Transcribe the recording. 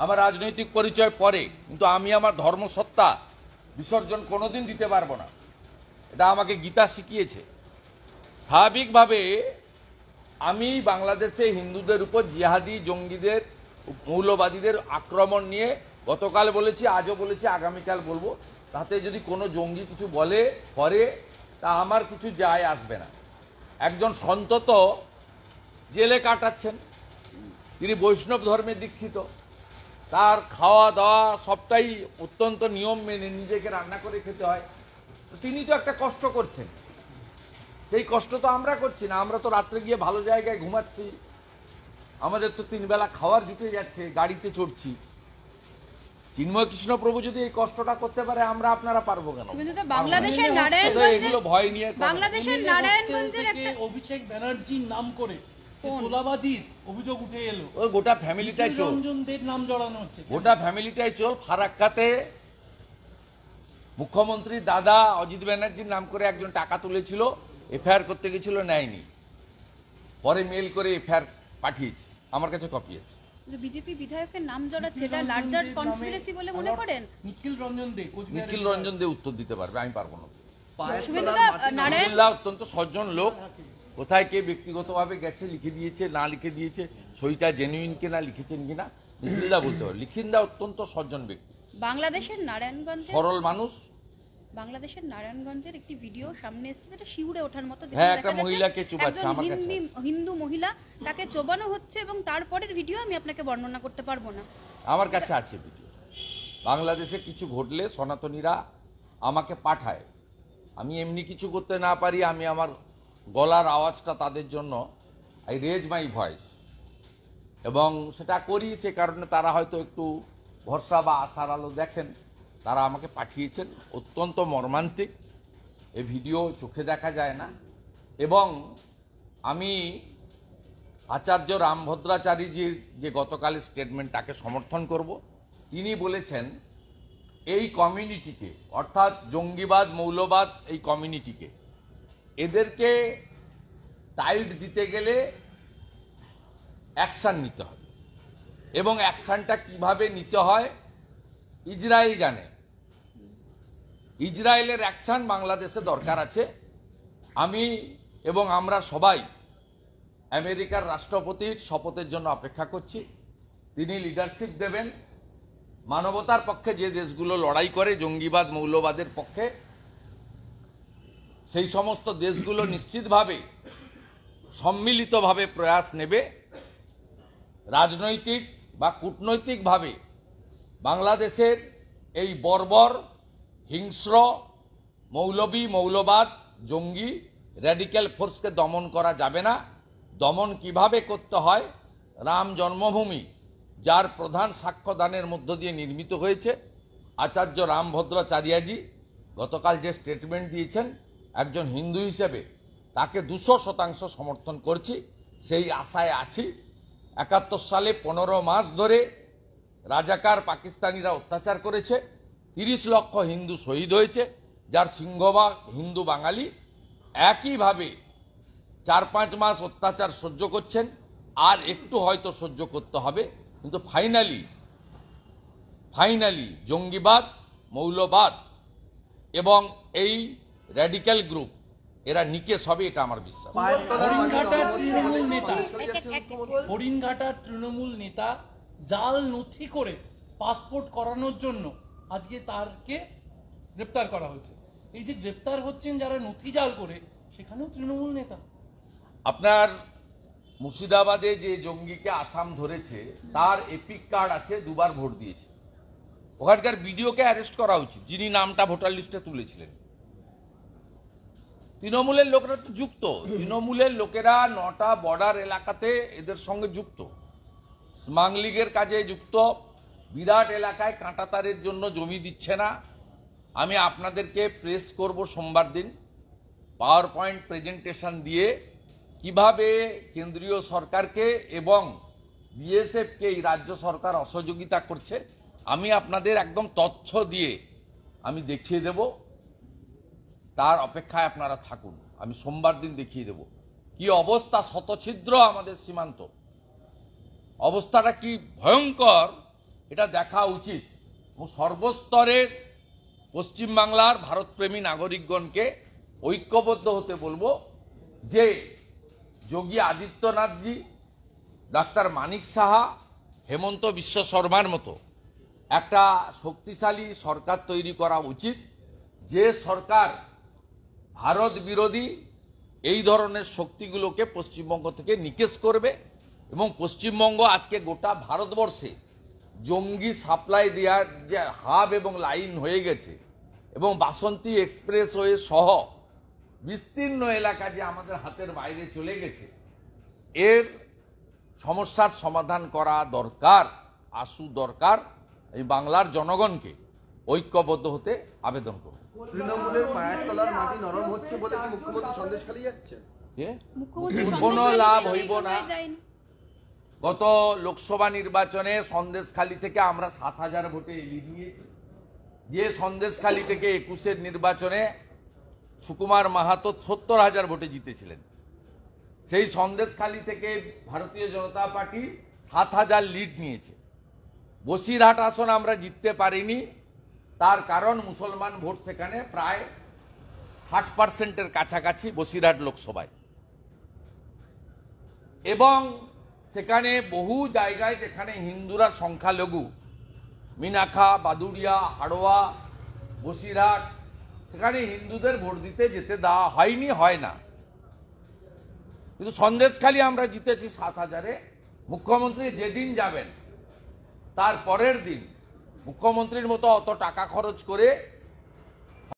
আমার রাজনৈতিক পরিচয় পরে, কিন্তু আমি আমার ধর্মসত্তা বিসর্জন কোনোদিন দিতে পারবো না। এটা আমাকে গীতা শিখিয়েছে। স্বাভাবিকভাবে আমি বাংলাদেশে হিন্দুদের উপর জিহাদি জঙ্গিদের মৌলবাদীদের আক্রমণ নিয়ে গতকাল বলেছি, আজও বলেছি, আগামীকাল বলবো। তাতে যদি কোনো জঙ্গি কিছু বলে করে তা আমার কিছু যায় আসবে না। একজন সন্তত জেলে কাটাচ্ছেন, তিনি বৈষ্ণব ধর্মে দীক্ষিত, তার খাওয়া দাওয়া সবটাই অত্যন্ত নিয়ম মেনে নিজেকে রান্না করে খেতে হয়। তিনি তো একটা কষ্ট করছেন, সেই কষ্ট তো আমরা করছি না। আমরা তো রাত্রে গিয়ে ভালো জায়গায় ঘুমাচ্ছি, আমাদের তো 3 বেলা খাওয়ার জুটে যাচ্ছে, গাড়িতে চড়ছি। চিন্ময় কৃষ্ণ প্রভু যদি এই কষ্টটা করতে পারে, আমরা আপনারা পারবো কেন? বাংলাদেশের নারায়ণগঞ্জে ভয় নিয়ে বাংলাদেশের নারায়ণগঞ্জের একটা অভিষেক ব্যানার্জির নাম করে তোলাবাজির অভিযোগ উঠে এলো। ওই গোটা ফ্যামিলিটাই চোর, রঞ্জনদের নাম জড়ানো হচ্ছে। গোটা ফ্যামিলিটাই চোর। ফারাক্কাতে মুখ্যমন্ত্রী দাদা অজিত ব্যানার্জির নাম করে একজন টাকা তুলেছিল, এফআইআর করতে গেছিল, নেয়নি। পরে মেল করে এফআইআর পাঠিয়েছে, আমার কাছে কপি আছে। বিজেপি বিধায়কের নাম জড়াচ্ছে, এটা লার্জার কনস্পিরেসি বলে মনে করেন? নিখিল রঞ্জন দে উত্তর দিতে পারবে, আমি পারবো না। নারায়ণ অত্যন্ত সজ্জন লোক, কোথায় কে ব্যক্তিগতভাবে গেছে, লিখে দিয়েছে না লিখে দিয়েছে, সইটা জেনুইন কিনা, লিখেছেন কিনা নিখিলদা বলতে পারে। লিখিনদা অত্যন্ত সজ্জন ব্যক্তি, বাংলাদেশের নারায়ণগঞ্জে সরল মানুষ। বাংলাদেশের নারায়ণগঞ্জের একটি ভিডিও সামনে এসেছে যেটা শিউরে ওঠার মতো। হ্যাঁ, একটা মহিলাকে চুবাচ্ছে, আমার কাছে হিন্দু মহিলা, তাকে চোবানো হচ্ছে এবং তারপরের ভিডিও আমি আপনাকে বর্ণনা করতে পারবো না। আমার কাছে আছে ভিডিও। বাংলাদেশে কিছু ঘটলে সনাতনীরা আমাকে পাঠায়, আমি এমনি কিছু করতে না পারি, আমি আমার গলার আওয়াজটা তাদের জন্য, আই রেজ মাই ভয়েস, এবং সেটা করি। সে কারণে তারা হয়তো একটু ভরসা বা আশার আলো দেখেন, তারা আমাকে পাঠিয়েছেন। অত্যন্ত মর্মান্তিক, এই ভিডিও চোখে দেখা যায় না। এবং আমি আচার্য রামভদ্রাচারীজির যে গতকালের স্টেটমেন্ট, তাকে সমর্থন করব। তিনি বলেছেন এই কমিউনিটিকে, অর্থাৎ জঙ্গিবাদ মৌলবাদ এই কমিউনিটিকে, এদেরকে টাইট দিতে গেলে অ্যাকশন নিতে হবে, এবং অ্যাকশনটা কিভাবে নিতে হয় ইসরায়েল জানে। ইসরায়েলের অ্যাকশন বাংলাদেশে দরকার আছে। আমি এবং আমরা সবাই আমেরিকার রাষ্ট্রপতির শপথের জন্য অপেক্ষা করছি। তিনি লিডারশিপ দেবেন। মানবতার পক্ষে যে দেশগুলো লড়াই করে জঙ্গিবাদ মৌলবাদের পক্ষে, সেই সমস্ত দেশগুলো নিশ্চিতভাবে সম্মিলিতভাবে প্রয়াস নেবে। রাজনৈতিক বা কূটনৈতিকভাবে বাংলাদেশের এই বর্বর হিংস্র মৌলবী মৌলবাদ জঙ্গি র্যাডিক্যাল ফোর্সকে দমন করা যাবে না। দমন কিভাবে করতে হয়, রাম জন্মভূমি যার প্রধান সাক্ষ্যদানের মধ্য দিয়ে নির্মিত হয়েছে, আচার্য রামভদ্রাচার্যজি গতকাল যে স্টেটমেন্ট দিয়েছেন, একজন হিন্দু হিসেবে তাকে 200% সমর্থন করছি, সেই আশায় আছি। 71 সালে 15 মাস ধরে রাজাকার পাকিস্তানিরা অত্যাচার করেছে, 30 লক্ষ হিন্দু শহীদ হয়েছে, যার সিংহভাগ হিন্দু বাঙালি। একইভাবে 4-5 মাস অত্যাচার সহ্য করছেন, আর একটু হয়তো সহ্য করতে হবে, কিন্তু ফাইনালি জঙ্গিবাদ মৌলবাদ এবং এই র্যাডিক্যাল গ্রুপ এরা নিকেশ হবে, এটা আমার বিশ্বাস। হরিণঘাটার তৃণমূল নেতা জাল নথি করে পাসপোর্ট করানোর জন্য আজকে তারকে গ্রেপ্তার করা হয়েছে। এই যে গ্রেপ্তার হচ্ছেন যারা নথি জাল করে, সেখানেও তৃণমূল নেতা। আপনার মুর্শিদাবাদে যে জঙ্গিকে আসাম ধরেছে, তার এপিক কার্ড আছে, 2 বার ভোট দিয়েছে। ওখানকার বিডিওকে অ্যারেস্ট করা উচিত, যিনি নামটা ভোটার লিস্টে তুলেছিলেন। তৃণমূলের লোকেরা তো যুক্ত, তৃণমূলের লোকেরা 9টা বর্ডার এলাকাতে এদের সঙ্গে যুক্ত, স্মাগলিংয়ের কাজে যুক্ত, বিরাট এলাকায় কাঁটাতারের জন্য জমি দিচ্ছে না। আমি আপনাদেরকে প্রেস করব সোমবার দিন, পাওয়ার পয়েন্ট প্রেজেন্টেশন দিয়ে কিভাবে কেন্দ্রীয় সরকারকে এবং বিএসএফকে এই রাজ্য সরকার অসহযোগিতা করছে। আমি আপনাদের একদম তথ্য দিয়ে আমি দেখিয়ে দেব, তার অপেক্ষায় আপনারা থাকুন। আমি সোমবার দিন দেখিয়ে দেব কি অবস্থা, শতছিদ্র আমাদের সীমান্ত, অবস্থাটা কি ভয়ঙ্কর, এটা দেখা উচিত এবং সর্বস্তরের পশ্চিমবাংলার ভারতপ্রেমী নাগরিকগণকে ঐক্যবদ্ধ হতে বলবো যে যোগী আদিত্যনাথজি, ডাক্তার মানিক সাহা, হেমন্ত বিশ্ব শর্মার মতো একটা শক্তিশালী সরকার তৈরি করা উচিত, যে সরকার ভারত বিরোধী এই ধরনের শক্তিগুলোকে পশ্চিমবঙ্গ থেকে নিকেশ করবে এবং পশ্চিমবঙ্গ আজকে গোটা ভারতবর্ষে জঙ্গি সাপ্লাই দেওয়ার যে হাব এবং লাইন হয়ে গেছে এবং বাসন্তী এক্সপ্রেসওয়ে সহ বিস্তীর্ণ এলাকা যে আমাদের হাতের বাইরে চলে গেছে, এর সমস্যার সমাধান করা দরকার, দরকার। এই বাংলার জনগণকে ঐক্যবদ্ধ হতে আবেদন করব। তৃণমূলের পায়ের তলার মাটি নরম হচ্ছে বলে কি মুখ্যমন্ত্রী সন্দেশখালী যাচ্ছেন? মুখ্যমন্ত্রী কোনো সন্দেশখালী লাভ এই হইব না। সময় যায়নি। গত লোকসভা নির্বাচনে সন্দেশখালী থেকে আমরা 7,000 ভোটে এগিয়ে নিয়েছি। যে সন্দেশখালী থেকে 21-এর নির্বাচনে সুকুমার মাহাতো 70,000 ভোটে জিতেছিলেন, সেই সন্দেশখালী থেকে ভারতীয় জনতা পার্টি 7,000 লিড নিয়েছে। বসিরহাট আসন আমরা জিততে পারিনি, তার কারণ মুসলমান ভোট সেখানে প্রায় 60%-এর কাছাকাছি বসিরহাট লোকসভায়, এবং সেখানে বহু জায়গায় যেখানে হিন্দুরা সংখ্যালঘু, মিনাখা, বাদুড়িয়া, হাড়োয়া, বসিরহাট, সেখানে হিন্দুদের ভোট দিতে যেতে দেওয়া হয়নি, হয় না। কিন্তু সন্দেশখালী আমরা জিতেছি 7,000-এ। মুখ্যমন্ত্রী যেদিন যাবেন তার পরের দিন মুখ্যমন্ত্রীর মতো অত টাকা খরচ করে